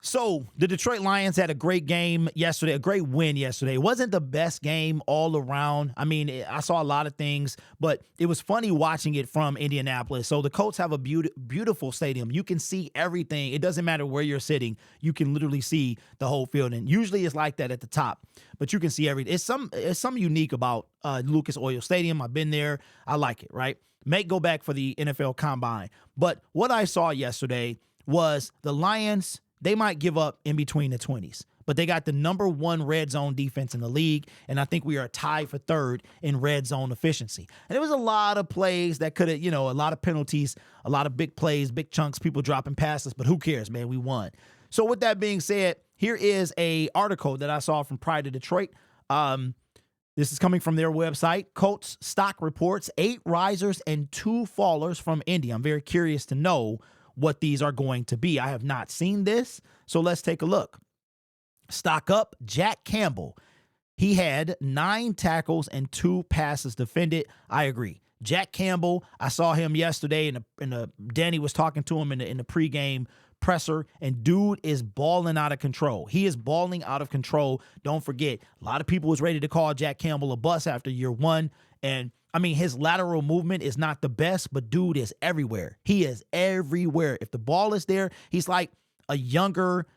So the Detroit Lions had a great game yesterday, a great win yesterday. It wasn't the best game all around. I mean, I saw a lot of things, but it was funny watching it from Indianapolis. So the Colts have a beautiful stadium. You can see everything. It doesn't matter where you're sitting. You can literally see the whole field. And usually it's like that at the top, but you can see everything. It's something unique about Lucas Oil Stadium. I've been there. I like it, right? May go back for the NFL Combine. But what I saw yesterday was the Lions. They might give up in between the 20s, but they got the number one red zone defense in the league, and I think we are tied for third in red zone efficiency. And there was a lot of plays that could have, a lot of penalties, a lot of big plays, big chunks, people dropping passes, but who cares, man? We won. So with that being said, here is a article that I saw from Pride of Detroit. This is coming from their website. Colts stock reports 8 risers and 2 fallers from Indy. I'm very curious to know what these are going to be. I have not seen this, so let's take a look. Stock up, Jack Campbell. He had 9 tackles and 2 passes defended. I agree. Jack Campbell, I saw him yesterday, and Danny was talking to him in the pregame presser, and dude is balling out of control. He is balling out of control. Don't forget, a lot of people was ready to call Jack Campbell a bust after year 1, and I mean, his lateral movement is not the best, but dude is everywhere. He is everywhere. If the ball is there, he's like a younger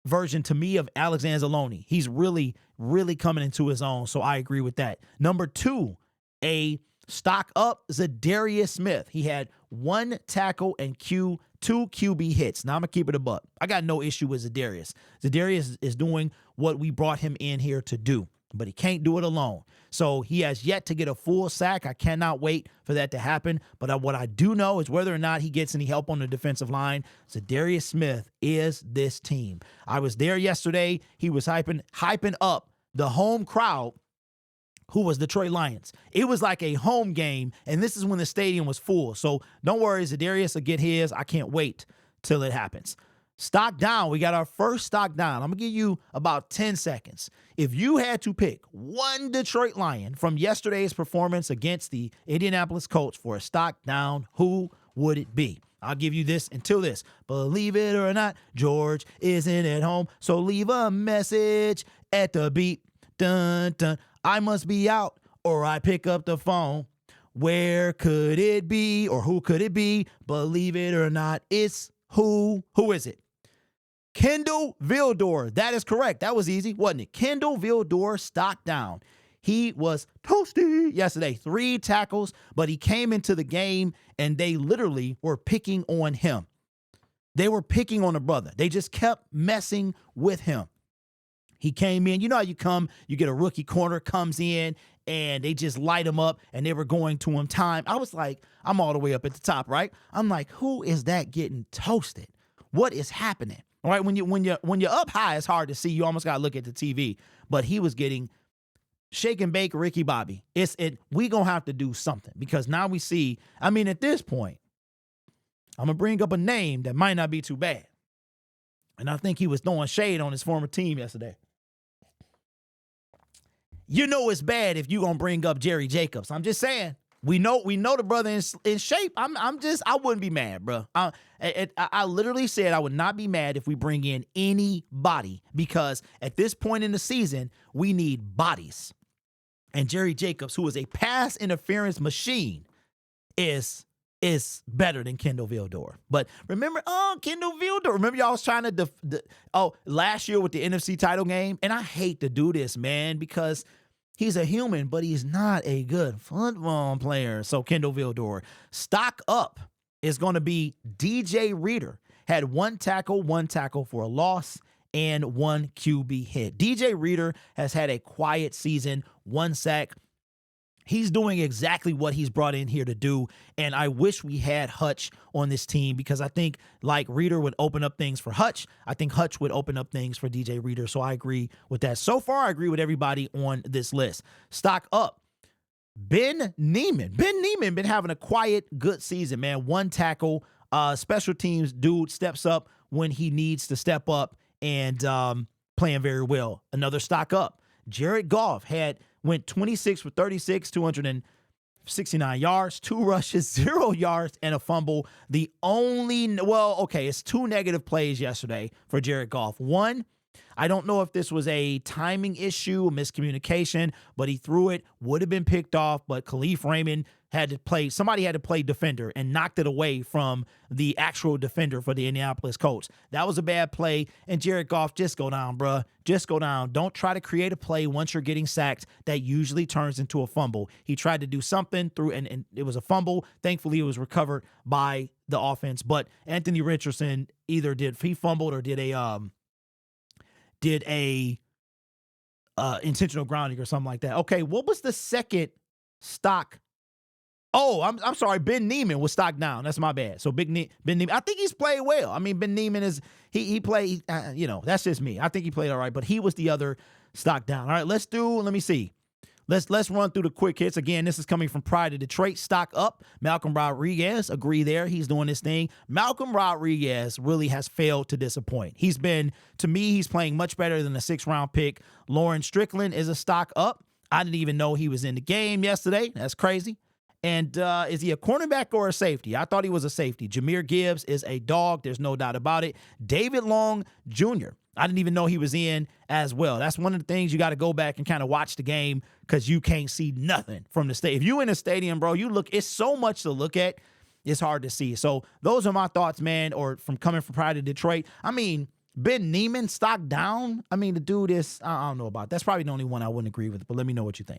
version to me of Alexander Zaloni. He's really, really coming into his own, so I agree with that. Number 2, a stock up, Zadarius Smith. He had 1 tackle and 2 QB hits. Now, I'm going to keep it a buck. I got no issue with Zadarius. Zadarius is doing what we brought him in here to do, but he can't do it alone. So he has yet to get a full sack. I cannot wait for that to happen. But what I do know is whether or not he gets any help on the defensive line, Zadarius Smith is this team. I was there yesterday. He was hyping up the home crowd, who was Detroit Lions. It was like a home game, and this is when the stadium was full. So don't worry, Zadarius will get his. I can't wait till it happens. Stock down. We got our first stock down. I'm going to give you about 10 seconds. If you had to pick one Detroit Lion from yesterday's performance against the Indianapolis Colts for a stock down, who would it be? I'll give you this until this. Believe it or not, George isn't at home, so leave a message at the beep. Dun, dun. I must be out or I pick up the phone. Where could it be or who could it be? Believe it or not, it's who? Who is it? Kendall Vildor. That is correct. That was easy, wasn't it? Kendall Vildor, stock down. He was toasty yesterday. 3 tackles, but he came into the game and they literally were picking on him. They were picking on the brother. They just kept messing with him. He came in. You know how you get a rookie corner, comes in, and they just light him up, and they were going to him time. I was like, I'm all the way up at the top, right? I'm like, who is that getting toasted? What is happening? All right, when you're up high, it's hard to see. You almost got to look at the TV. But he was getting shake and bake Ricky Bobby. We going to have to do something because now we see, I mean, at this point, I'm going to bring up a name that might not be too bad. And I think he was throwing shade on his former team yesterday. You know it's bad if you're going to bring up Jerry Jacobs. I'm just saying. We know the brother in shape. I wouldn't be mad, bro. I literally said I would not be mad if we bring in anybody because at this point in the season, we need bodies. And Jerry Jacobs, who is a pass interference machine, is better than Kendall Vildor. But remember, Kendall Vildor. Remember y'all was trying to, last year with the NFC title game? And I hate to do this, man, because he's a human, but he's not a good football player. So Kendall Vildor. Stock up is going to be DJ Reader. Had 1 tackle for a loss, and 1 QB hit. DJ Reader has had a quiet season, 1 sack. He's doing exactly what he's brought in here to do, and I wish we had Hutch on this team because I think, like, Reader would open up things for Hutch. I think Hutch would open up things for DJ Reader, so I agree with that. So far, I agree with everybody on this list. Stock up. Ben Neiman. Ben Neiman been having a quiet, good season, man. 1 tackle. Special teams dude steps up when he needs to step up and playing very well. Another stock up. Jared Goff went 26 for 36, 69 yards, 2 rushes, 0 yards, and a fumble. The only, well, okay, it's 2 negative plays yesterday for Jared Goff. One, I don't know if this was a timing issue, a miscommunication, but he threw it, would have been picked off, but Khalif Raymond somebody had to play defender and knocked it away from the actual defender for the Indianapolis Colts. That was a bad play, and Jared Goff, just go down, bruh. Just go down. Don't try to create a play once you're getting sacked that usually turns into a fumble. He tried to do something and it was a fumble. Thankfully, it was recovered by the offense, but Anthony Richardson he fumbled or did a intentional grounding or something like that. Okay, what was the second stock? Oh, I'm sorry. Ben Neiman was stocked down. That's my bad. So Ben Neiman, I think he's played well. I mean, Ben Neiman is he played. That's just me. I think he played all right, but he was the other stock down. All right, let me see. Let's run through the quick hits. Again, this is coming from Pride of Detroit. Stock up. Malcolm Rodriguez, agree there. He's doing this thing. Malcolm Rodriguez really has failed to disappoint. He's playing much better than a 6th-round pick. Lauren Strickland is a stock up. I didn't even know he was in the game yesterday. That's crazy. And is he a cornerback or a safety? I thought he was a safety. Jahmyr Gibbs is a dog. There's no doubt about it. David Long Jr., I didn't even know he was in as well. That's one of the things you got to go back and kind of watch the game because you can't see nothing from the stadium. If you in a stadium, bro, it's so much to look at. It's hard to see. So those are my thoughts, man, or coming from Pride of Detroit. I mean, Ben Neiman stock down. I mean, the dude is, I don't know about it. That's probably the only one I wouldn't agree with, but let me know what you think.